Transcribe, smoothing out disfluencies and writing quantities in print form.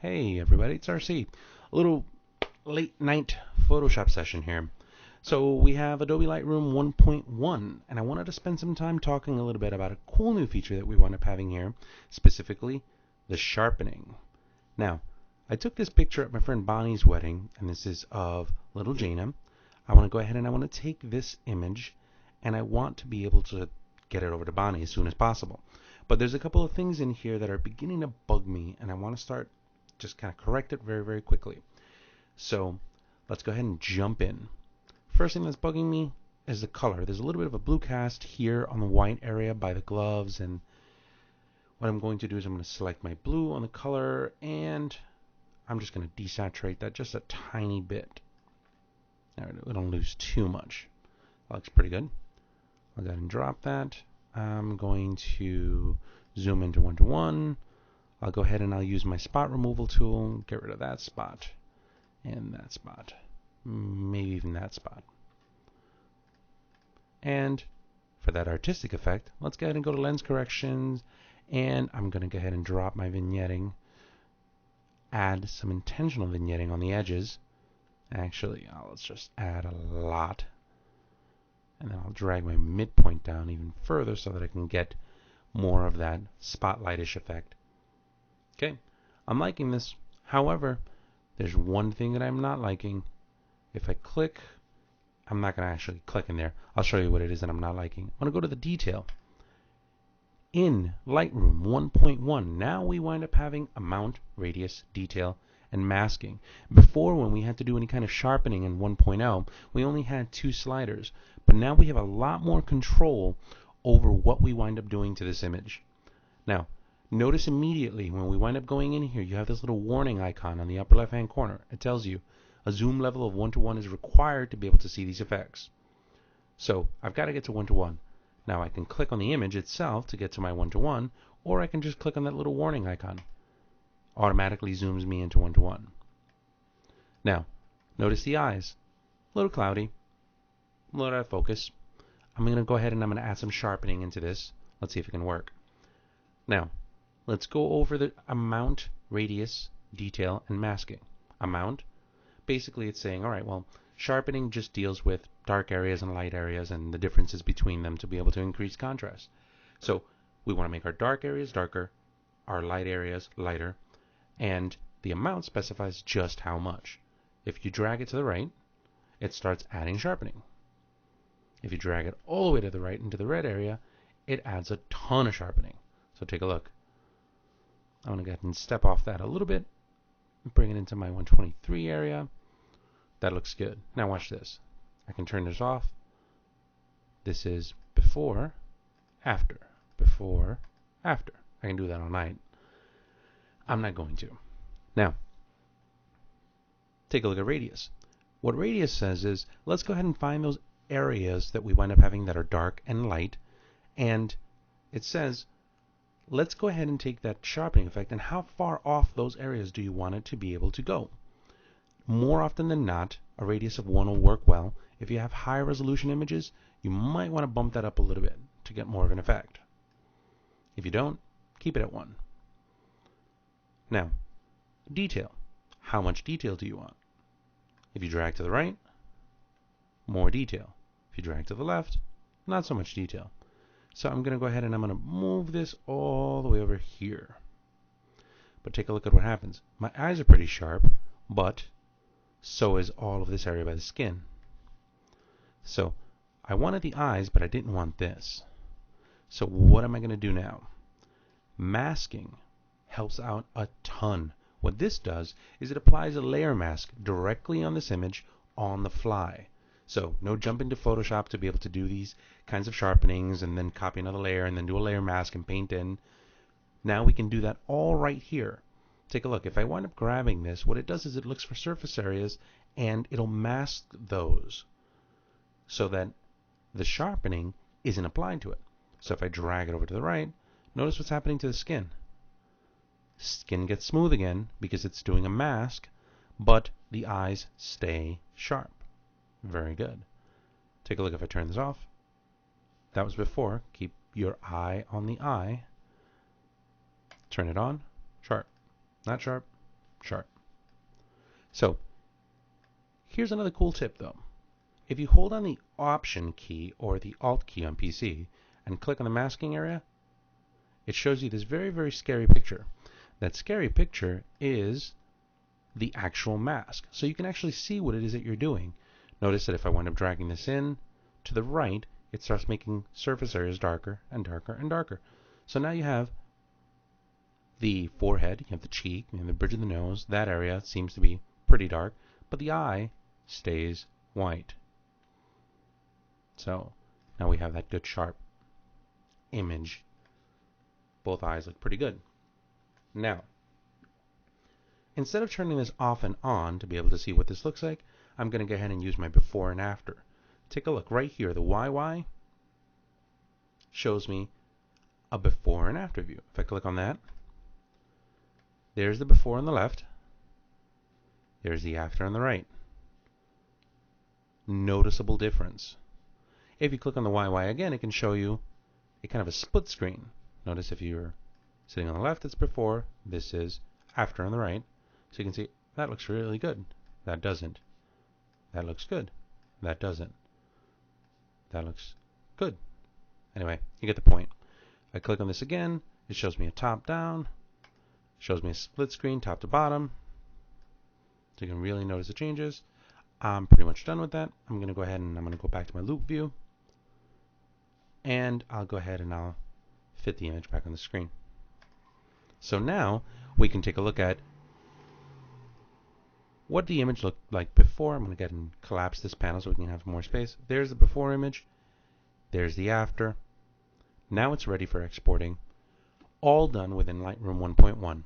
Hey everybody, it's RC. A little late night Photoshop session here. So we have Adobe Lightroom 1.1, and I wanted to spend some time talking a little bit about a cool new feature that we wound up having here, specifically the sharpening. Now, I took this picture at my friend Bonnie's wedding, and this is of little Jana. I want to go ahead and I want to take this image, and I want to be able to get it over to Bonnie as soon as possible. But there's a couple of things in here that are beginning to bug me, and I want to start just kind of correct it very, very quickly. So let's go ahead and jump in. First thing that's bugging me is the color. There's a little bit of a blue cast here on the white area by the gloves, and what I'm going to do is I'm going to select my blue on the color, and I'm just going to desaturate that just a tiny bit. We don't lose too much. That looks pretty good. I'll go ahead and drop that. I'm going to zoom into 1:1. I'll go ahead and I'll use my spot removal tool, get rid of that spot, and that spot, maybe even that spot. And for that artistic effect, let's go ahead and go to lens corrections, and I'm going to go ahead and drop my vignetting, add some intentional vignetting on the edges. Actually, let's just add a lot, and then I'll drag my midpoint down even further so that I can get more of that spotlightish effect. Okay, I'm liking this. However, there's one thing that I'm not liking. If I click, I'm not going to actually click in there. I'll show you what it is that I'm not liking. I'm going to go to the detail. In Lightroom 1.1, now we wind up having amount, radius, detail, and masking. Before, when we had to do any kind of sharpening in 1.0, we only had two sliders. But now we have a lot more control over what we wind up doing to this image. Now, notice immediately when we wind up going in here, you have this little warning icon on the upper left hand corner. It tells you a zoom level of 1:1 is required to be able to see these effects. So I've got to get to 1:1. Now I can click on the image itself to get to my 1:1, or I can just click on that little warning icon. Automatically zooms me into 1:1. Now, notice the eyes. A little cloudy, a little out of focus. I'm going to go ahead and I'm going to add some sharpening into this. Let's see if it can work. Now, let's go over the amount, radius, detail, and masking. Amount, basically it's saying, all right, well, sharpening just deals with dark areas and light areas and the differences between them to be able to increase contrast. So we want to make our dark areas darker, our light areas lighter, and the amount specifies just how much. If you drag it to the right, it starts adding sharpening. If you drag it all the way to the right into the red area, it adds a ton of sharpening. So take a look. I'm going to go ahead and step off that a little bit, bring it into my 123 area. That looks good. Now watch this. I can turn this off. This is before, after, before, after. I can do that all night. I'm not going to. Now, take a look at radius. What radius says is, let's go ahead and find those areas that we wind up having that are dark and light, and it says, let's go ahead and take that sharpening effect, and how far off those areas do you want it to be able to go? More often than not, a radius of 1 will work well. If you have high resolution images, you might want to bump that up a little bit to get more of an effect. If you don't, keep it at 1. Now, detail. How much detail do you want? If you drag to the right, more detail. If you drag to the left, not so much detail. So I'm going to go ahead and I'm going to move this all the way over here. But take a look at what happens. My eyes are pretty sharp, but so is all of this area by the skin. So I wanted the eyes, but I didn't want this. So what am I going to do now? Masking helps out a ton. What this does is it applies a layer mask directly on this image on the fly. So no jumping to Photoshop to be able to do these kinds of sharpenings and then copy another layer and then do a layer mask and paint in. Now we can do that all right here. Take a look. If I wind up grabbing this, what it does is it looks for surface areas and it'll mask those so that the sharpening isn't applied to it. So if I drag it over to the right, notice what's happening to the skin. Skin gets smooth again because it's doing a mask, but the eyes stay sharp. Very good. Take a look if I turn this off. That was before. Keep your eye on the eye. Turn it on. Sharp. Not sharp. chart. So here's another cool tip though. If you hold on the Option key or the Alt key on PC and click on the masking area, it shows you this very, very scary picture. That scary picture is the actual mask. So you can actually see what it is that you're doing. Notice that if I wind up dragging this in to the right, it starts making surface areas darker and darker and darker. So now you have the forehead, you have the cheek, you have the bridge of the nose. That area seems to be pretty dark, but the eye stays white. So now we have that good sharp image. Both eyes look pretty good. Now, instead of turning this off and on to be able to see what this looks like, I'm going to go ahead and use my before and after. Take a look right here. The YY shows me a before and after view. If I click on that, there's the before on the left. There's the after on the right. Noticeable difference. If you click on the YY again, it can show you a kind of a split screen. Notice if you're sitting on the left, it's before. This is after on the right. So you can see that looks really good. That doesn't. That looks good. That doesn't. That looks good. Anyway, you get the point. I click on this again. It shows me a top down. Shows me a split screen top to bottom. So you can really notice the changes. I'm pretty much done with that. I'm going to go ahead and I'm going to go back to my loop view. And I'll go ahead and I'll fit the image back on the screen. So now we can take a look at what the image looked like before. I'm going to go ahead and collapse this panel so we can have more space. There's the before image. There's the after. Now it's ready for exporting. All done within Lightroom 1.1.